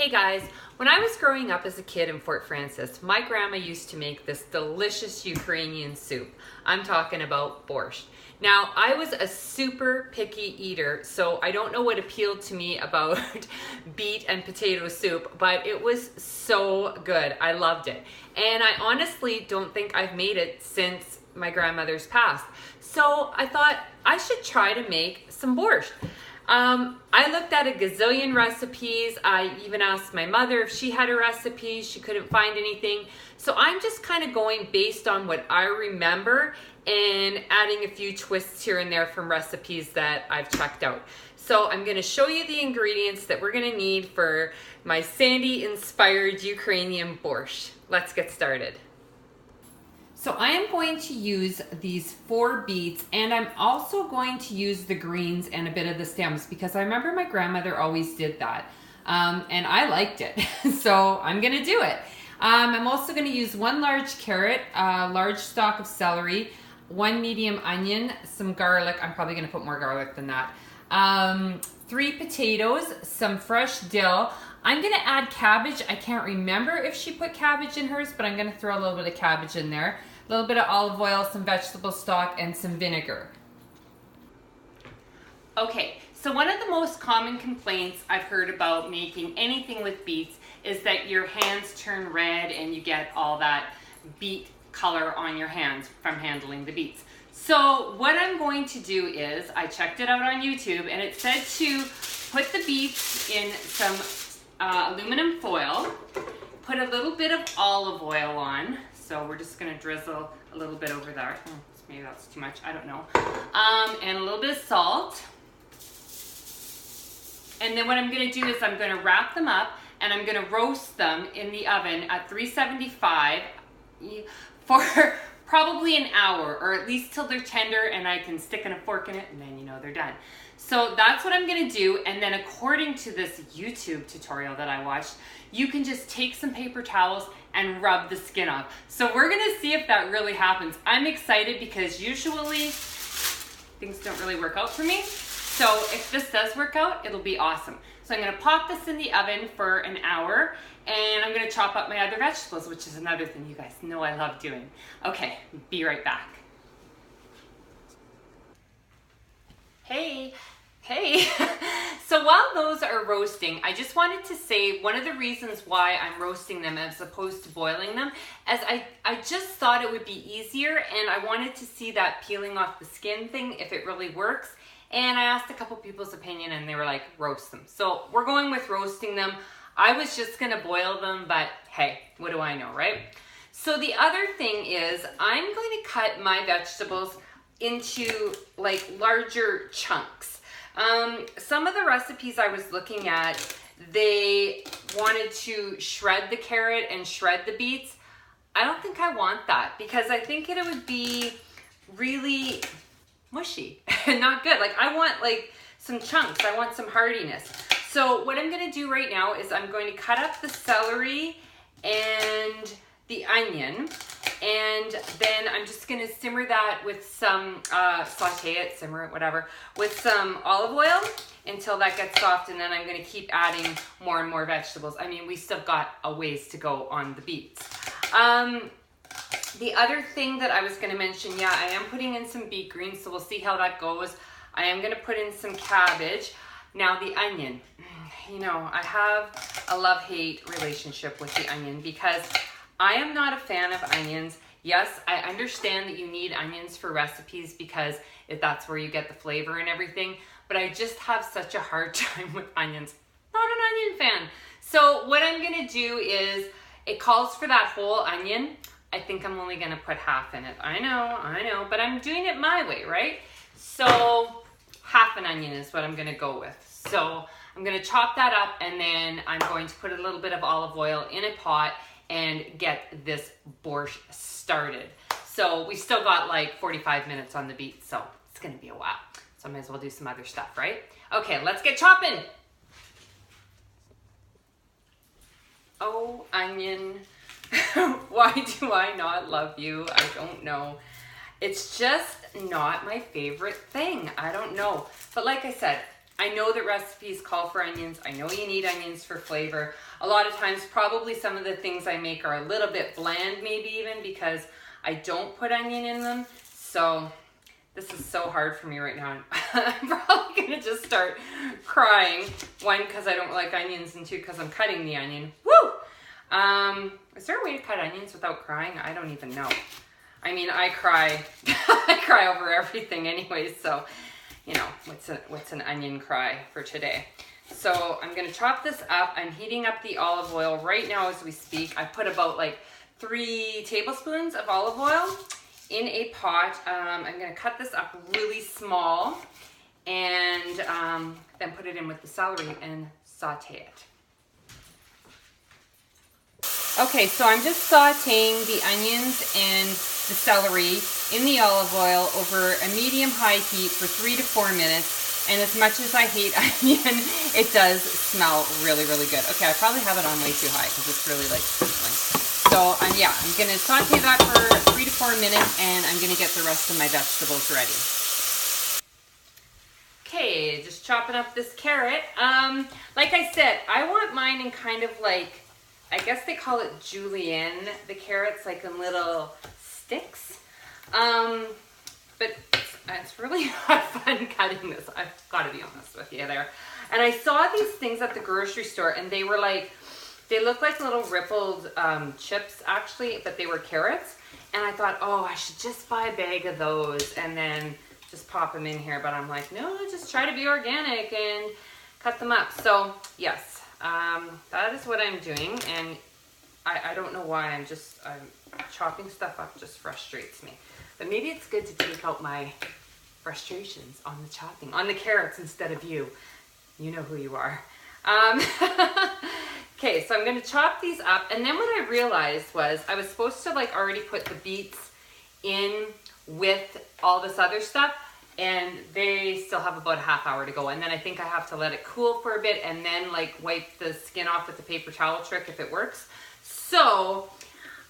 Hey guys, when I was growing up as a kid in Fort Francis, my grandma used to make this delicious Ukrainian soup. I'm talking about borscht. Now, I was a super picky eater, so I don't know what appealed to me about beet and potato soup, but it was so good. I loved it. And I honestly don't think I've made it since my grandmother's passed. So I thought I should try to make some borscht. I looked at a gazillion recipes. I even asked my mother if she had a recipe. She couldn't find anything. So I'm just kind of going based on what I remember and adding a few twists here and there from recipes that I've checked out. So I'm going to show you the ingredients that we're going to need for my Sandy-inspired Ukrainian borscht. Let's get started. So I am going to use these 4 beets, and I'm also going to use the greens and a bit of the stems because I remember my grandmother always did that, and I liked it. So I'm going to do it. I'm also going to use 1 large carrot, a large stalk of celery, 1 medium onion, some garlic. I'm probably going to put more garlic than that. 3 potatoes, some fresh dill. I'm going to add cabbage. I can't remember if she put cabbage in hers, but I'm going to throw a little bit of cabbage in there. A little bit of olive oil, some vegetable stock, and some vinegar. Okay, so one of the most common complaints I've heard about making anything with beets is that your hands turn red and you get all that beet color on your hands from handling the beets. So what I'm going to do is, I checked it out on YouTube and it said to put the beets in some aluminum foil, put a little bit of olive oil on. So we're just gonna drizzle a little bit over there. Maybe that's too much, I don't know. And a little bit of salt. And then what I'm gonna do is I'm gonna wrap them up and I'm gonna roast them in the oven at 375 for probably an hour, or at least till they're tender and I can stick a fork in it and then you know they're done. So that's what I'm gonna do, and then according to this YouTube tutorial that I watched, you can just take some paper towels and rub the skin off. So we're gonna see if that really happens. I'm excited because usually things don't really work out for me. So if this does work out, it'll be awesome. So I'm gonna pop this in the oven for an hour, and I'm gonna chop up my other vegetables, which is another thing you guys know I love doing. Okay, be right back. Hey. So while those are roasting, I just wanted to say one of the reasons why I'm roasting them as opposed to boiling them, as I just thought it would be easier, and I wanted to see that peeling off the skin thing, if it really works. And I asked a couple people's opinion and they were like, roast them. So we're going with roasting them. I was just gonna boil them, but hey, what do I know, right? So the other thing is I'm going to cut my vegetables into like larger chunks. Some of the recipes I was looking at, they wanted to shred the carrot and shred the beets. I don't think I want that because I think it would be really mushy and not good. Like I want like some chunks, I want some hardiness. So what I'm gonna do right now is I'm going to cut up the celery and the onion, and then I'm just gonna simmer that with some, saute it, simmer it, whatever, with some olive oil until that gets soft, and then I'm gonna keep adding more and more vegetables. I mean, we still got a ways to go on the beets. The other thing that I was gonna mention, yeah, I am putting in some beet greens, so we'll see how that goes. I am gonna put in some cabbage. Now the onion, you know, I have a love-hate relationship with the onion because I am not a fan of onions. Yes, I understand that you need onions for recipes because if that's where you get the flavor and everything, but I just have such a hard time with onions. Not an onion fan. So what I'm gonna do is, it calls for that whole onion. I think I'm only gonna put half in it. I know, but I'm doing it my way, right? So half an onion is what I'm gonna go with. So I'm gonna chop that up, and then I'm going to put a little bit of olive oil in a pot and get this borscht started. So we still got like 45 minutes on the beets, so it's gonna be a while. So I might as well do some other stuff, right? Okay, let's get chopping. Oh, onion. Why do I not love you? I don't know. It's just not my favorite thing. I don't know. But like I said, I know that recipes call for onions. I know you need onions for flavor. A lot of times, probably some of the things I make are a little bit bland, maybe even because I don't put onion in them. So this is so hard for me right now. I'm probably gonna just start crying. One, because I don't like onions, and two, because I'm cutting the onion. Woo! Is there a way to cut onions without crying? I don't even know. I mean, I cry. I cry over everything anyway, so, you know, what's an onion cry for today? So I'm gonna chop this up. I'm heating up the olive oil right now as we speak. I put about like 3 tablespoons of olive oil in a pot. I'm gonna cut this up really small and then put it in with the celery and saute it. Okay, so I'm just sauteing the onions and the celery in the olive oil over a medium-high heat for 3 to 4 minutes. And as much as I hate onion, it does smell really, really good. Okay, I probably have it on way too high because it's really like sizzling. So yeah, I'm gonna saute that for 3 to 4 minutes and I'm gonna get the rest of my vegetables ready. Okay, just chopping up this carrot. Like I said, I want mine in kind of like, I guess they call it julienne, the carrots, like in little sticks. But it's really not fun cutting this. I've got to be honest with you there. And I saw these things at the grocery store and they were like, they look like little rippled chips actually, but they were carrots. And I thought, oh, I should just buy a bag of those and then just pop them in here. But I'm like, no, just try to be organic and cut them up. So yes. That is what I'm doing, and I don't know why I'm chopping stuff up just frustrates me. But maybe it's good to take out my frustrations on the chopping, on the carrots instead of you. You know who you are. Okay, so I'm going to chop these up, and then what I realized was I was supposed to like already put the beets in with all this other stuff, and they still have about a half hour to go. And then I think I have to let it cool for a bit and then like wipe the skin off with the paper towel trick if it works. So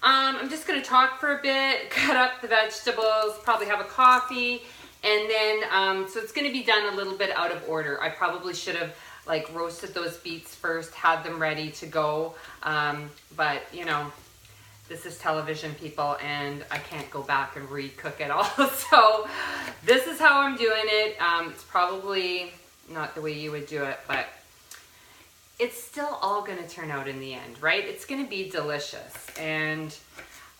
I'm just gonna talk for a bit, cut up the vegetables, probably have a coffee, and then, so it's gonna be done a little bit out of order. I probably should have like roasted those beets first, had them ready to go. But you know, this is television, people, and I can't go back and recook it all. So this is how I'm doing it. It's probably not the way you would do it, but it's still all gonna turn out in the end, right? It's gonna be delicious. And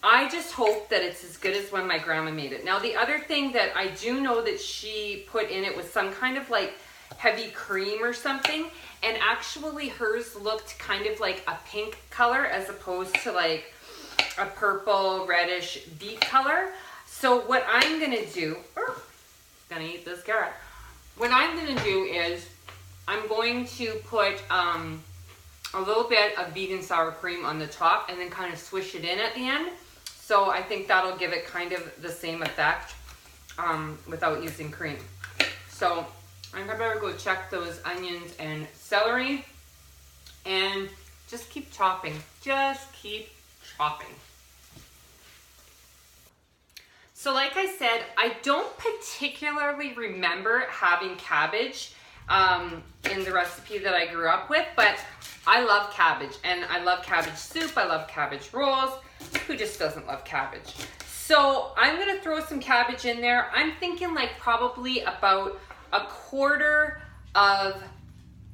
I just hope that it's as good as when my grandma made it. Now, the other thing that I do know that she put in it was some kind of like heavy cream or something. And actually hers looked kind of like a pink color as opposed to like a purple reddish deep color. So what I'm gonna do, gonna eat this carrot. What I'm gonna do is I'm going to put a little bit of vegan sour cream on the top and then kind of swish it in at the end. So I think that'll give it kind of the same effect without using cream. So I'm gonna better go check those onions and celery and just keep chopping. Just keep chopping. So like I said, I don't particularly remember having cabbage in the recipe that I grew up with, but I love cabbage, and I love cabbage soup, I love cabbage rolls. Who just doesn't love cabbage? So I'm gonna throw some cabbage in there. I'm thinking like probably about a quarter of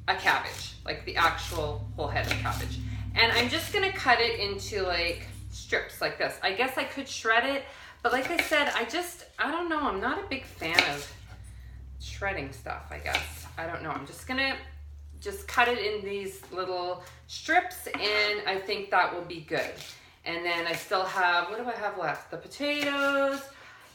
a cabbage, like the actual whole head of cabbage. And I'm just gonna cut it into like strips like this. I guess I could shred it, but like I said, I don't know, I'm not a big fan of shredding stuff, I guess. I don't know, I'm just gonna cut it in these little strips, and I think that will be good. And then I still have, what do I have left? The potatoes,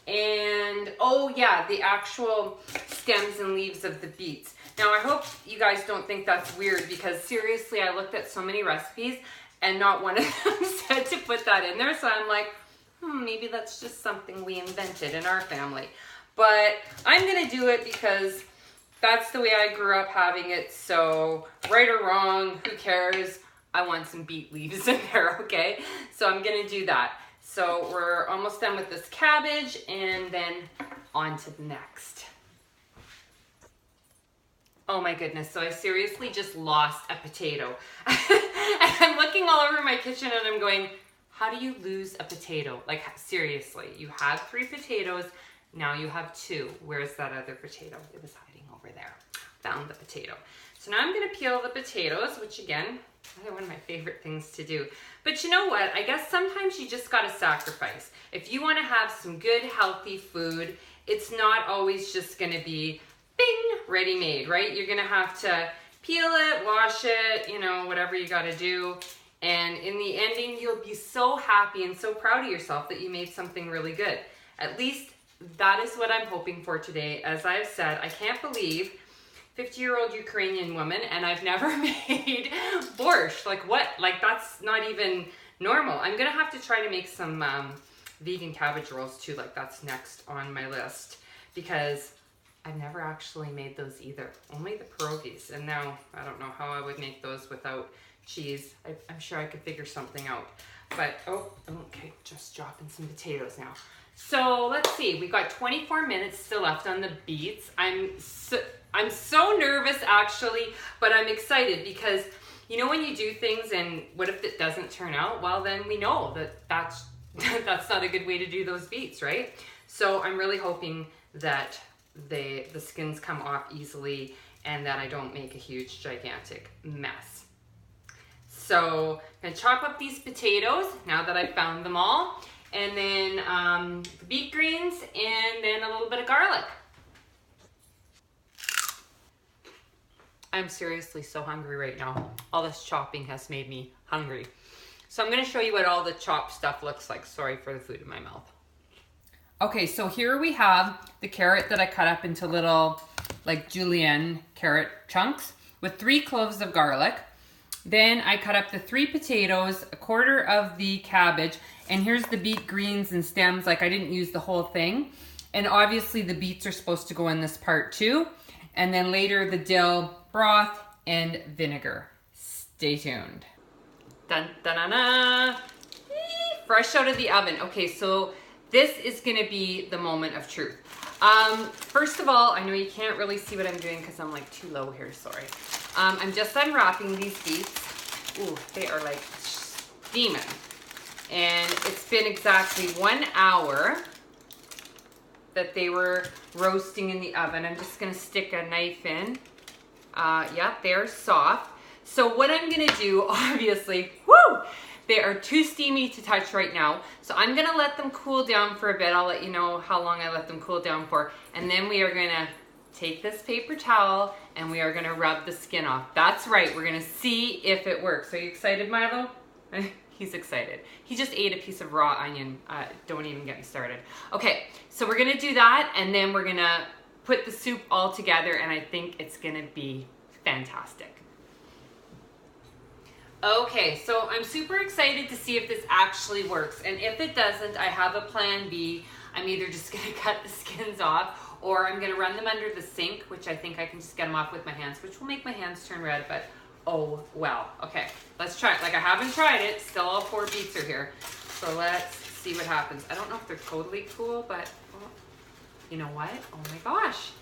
and oh yeah, the actual stems and leaves of the beets. Now I hope you guys don't think that's weird, because seriously, I looked at so many recipes and not one of them said to put that in there. So I'm like, maybe that's just something we invented in our family. But I'm gonna do it because that's the way I grew up having it. So right or wrong, who cares? I want some beet leaves in there, okay? So I'm gonna do that. So we're almost done with this cabbage, and then on to the next. Oh my goodness, so I seriously just lost a potato. And I'm looking all over my kitchen and I'm going, how do you lose a potato? Like seriously, you had 3 potatoes, now you have 2. Where's that other potato? It was hiding over there. Found the potato. So now I'm gonna peel the potatoes, which again, one of my favorite things to do. But you know what? I guess sometimes you just gotta sacrifice. If you wanna have some good, healthy food, it's not always just gonna be bing, ready-made, right? You're gonna have to peel it, wash it, you know, whatever you gotta do. And in the ending, you'll be so happy and so proud of yourself that you made something really good. At least that is what I'm hoping for today. As I've said, I can't believe 50-year-old Ukrainian woman and I've never made borscht. Like what? Like that's not even normal. I'm gonna have to try to make some vegan cabbage rolls too. Like that's next on my list because I've never actually made those either. Only the pierogies. And now I don't know how I would make those without cheese. I'm sure I could figure something out. But, oh, okay, just dropping some potatoes now. So let's see, we got 24 minutes still left on the beets. I'm so nervous actually, but I'm excited because you know when you do things and what if it doesn't turn out? Well, then we know that that's not a good way to do those beets, right? So I'm really hoping that the skins come off easily and that I don't make a huge gigantic mess. So I'm gonna chop up these potatoes now that I've found them all, and then the beet greens and then a little bit of garlic. I'm seriously so hungry right now. All this chopping has made me hungry. So I'm gonna show you what all the chopped stuff looks like. Sorry for the food in my mouth. Okay, so here we have the carrot that I cut up into little like julienne carrot chunks with 3 cloves of garlic. Then I cut up the 3 potatoes, a quarter of the cabbage, and here's the beet greens and stems. Like I didn't use the whole thing. And obviously the beets are supposed to go in this part too. And then later the dill, broth, and vinegar. Stay tuned. Dun, dun, dun, dun. Fresh out of the oven. Okay, so this is gonna be the moment of truth. First of all, I know you can't really see what I'm doing because I'm like too low here, sorry. I'm just unwrapping these beets. Ooh, they are like steaming. And it's been exactly 1 hour that they were roasting in the oven. I'm just gonna stick a knife in. Yeah, they're soft. So what I'm gonna do, obviously, whoo! They are too steamy to touch right now. So I'm gonna let them cool down for a bit. I'll let you know how long I let them cool down for. And then we are gonna take this paper towel and we are gonna rub the skin off. That's right, we're gonna see if it works. Are you excited, Milo? He's excited. He just ate a piece of raw onion. Don't even get me started. Okay, so we're gonna do that and then we're gonna put the soup all together and I think it's gonna be fantastic. Okay, so I'm super excited to see if this actually works. And if it doesn't, I have a plan B. I'm either just gonna cut the skins off or I'm gonna run them under the sink, which I think I can just get them off with my hands, which will make my hands turn red, but oh well. Okay, let's try it. Like I haven't tried it, still all 4 beets are here. So let's see what happens. I don't know if they're totally cool, but oh, you know what? Oh my gosh.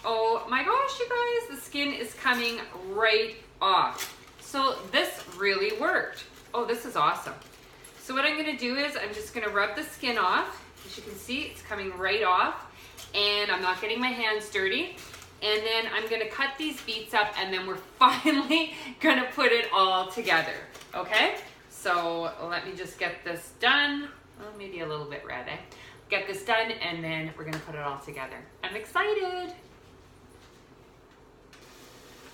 Oh my gosh, you guys, the skin is coming right off. So this really worked. Oh, this is awesome. So what I'm gonna do is I'm just gonna rub the skin off. As you can see, it's coming right off and I'm not getting my hands dirty. And then I'm gonna cut these beets up and then we're finally gonna put it all together, okay? So let me just get this done. Oh, maybe a little bit red, eh? Get this done and then we're gonna put it all together. I'm excited.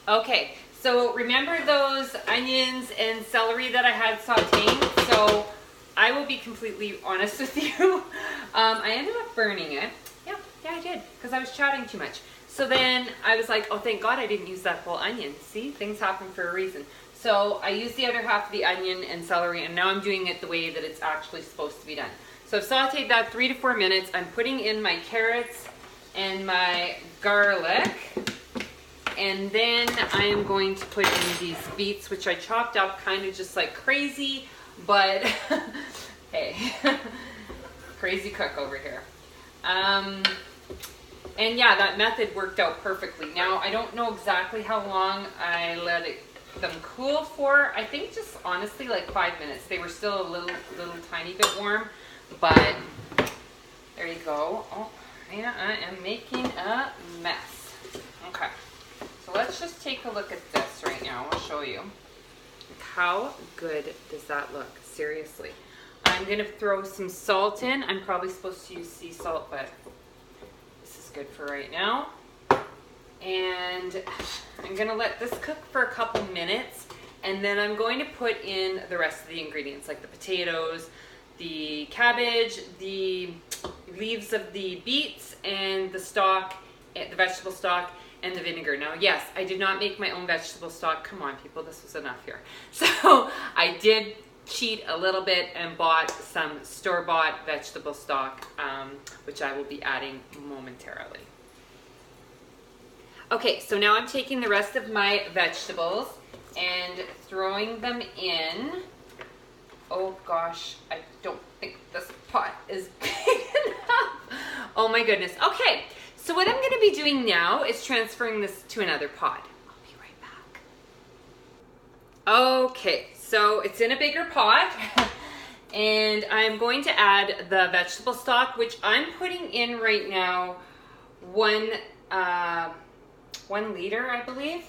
Okay, so remember those onions and celery that I had sauteing? So I will be completely honest with you. I ended up burning it. Yeah, I did, because I was chatting too much. So then I was like, oh, thank God I didn't use that whole onion. See, things happen for a reason. So I used the other half of the onion and celery, and now I'm doing it the way that it's actually supposed to be done. So I've sauteed that 3 to 4 minutes. I'm putting in my carrots and my garlic. And then I am going to put in these beets, which I chopped up kind of just like crazy, but hey, crazy cook over here. And yeah, that method worked out perfectly. Now, I don't know exactly how long I let them cool for. I think just honestly like 5 minutes. They were still a little tiny bit warm, but there you go. Oh, yeah, I am making a mess. Okay, so let's just take a look at this right now. I'll show you. How good does that look? Seriously. I'm gonna throw some salt in. I'm probably supposed to use sea salt, but this is good for right now. And I'm gonna let this cook for a couple minutes, and then I'm going to put in the rest of the ingredients, like the potatoes, the cabbage, the leaves of the beets, and the stock, the vegetable stock, and the vinegar. Now, yes, I did not make my own vegetable stock. Come on, people, this was enough here. So I did cheat a little bit and bought some store-bought vegetable stock, which I will be adding momentarily. Okay, so now I'm taking the rest of my vegetables and throwing them in. Oh gosh, I don't think this pot is big enough. Oh my goodness. Okay, so what I'm going to be doing now is transferring this to another pot. I'll be right back. Okay, so it's in a bigger pot, and I'm going to add the vegetable stock, which I'm putting in right now 1 liter, I believe,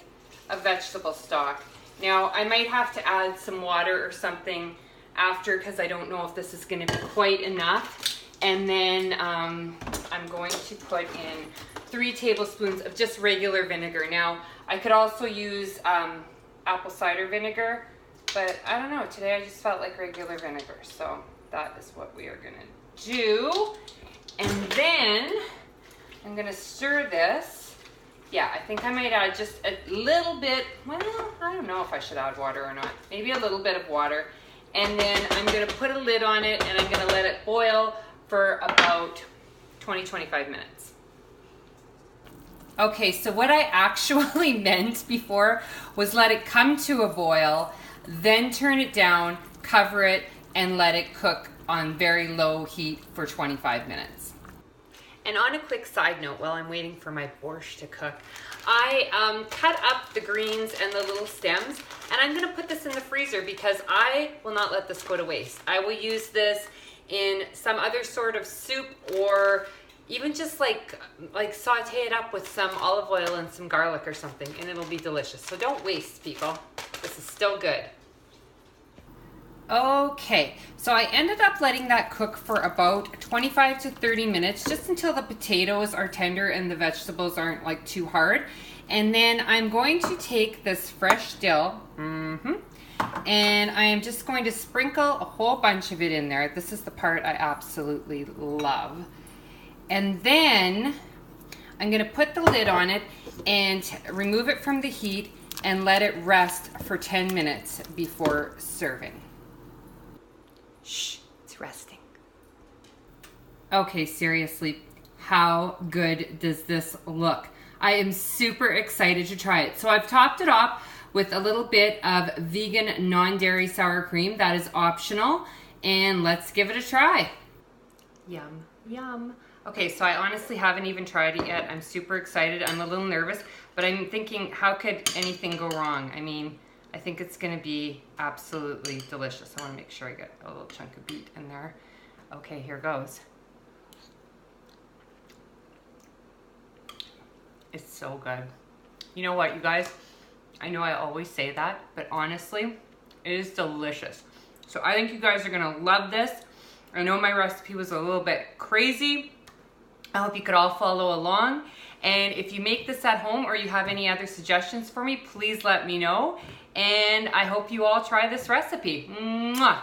of vegetable stock. Now, I might have to add some water or something after, because I don't know if this is going to be quite enough. And then I'm going to put in 3 tablespoons of just regular vinegar. Now, I could also use apple cider vinegar, but I don't know. Today I just felt like regular vinegar, so that is what we are going to do. And then I'm going to stir this. Yeah, I think I might add just a little bit. Well, I don't know if I should add water or not. Maybe a little bit of water. And then I'm going to put a lid on it, and I'm going to let it boil for about 20-25 minutes. Okay, so what I actually meant before was let it come to a boil, then turn it down, cover it, and let it cook on very low heat for 25 minutes. And on a quick side note, while I'm waiting for my borscht to cook, I cut up the greens and the little stems, and I'm gonna put this in the freezer because I will not let this go to waste. I will use this in some other sort of soup, or even just like saute it up with some olive oil and some garlic or something, and it'll be delicious. So don't waste, people. This is still good. Okay, so I ended up letting that cook for about 25 to 30 minutes, just until the potatoes are tender and the vegetables aren't like too hard. And then I'm going to take this fresh dill, and I am just going to sprinkle a whole bunch of it in there. This is the part I absolutely love. And then I'm going to put the lid on it and remove it from the heat and let it rest for 10 minutes before serving. Shh, it's resting. Okay, seriously, how good does this look? I am super excited to try it. So I've topped it off with a little bit of vegan non-dairy sour cream. That is optional, and let's give it a try. Yum, yum. Okay, so I honestly haven't even tried it yet. I'm super excited. I'm a little nervous, but I'm thinking, how could anything go wrong? I mean, I think it's gonna be absolutely delicious. I wanna make sure I get a little chunk of beet in there. Okay, here goes. It's so good. You know what, you guys? I know I always say that, but honestly, it is delicious. So I think you guys are gonna love this. I know my recipe was a little bit crazy. I hope you could all follow along. And if you make this at home or you have any other suggestions for me, please let me know. And I hope you all try this recipe. Mwah!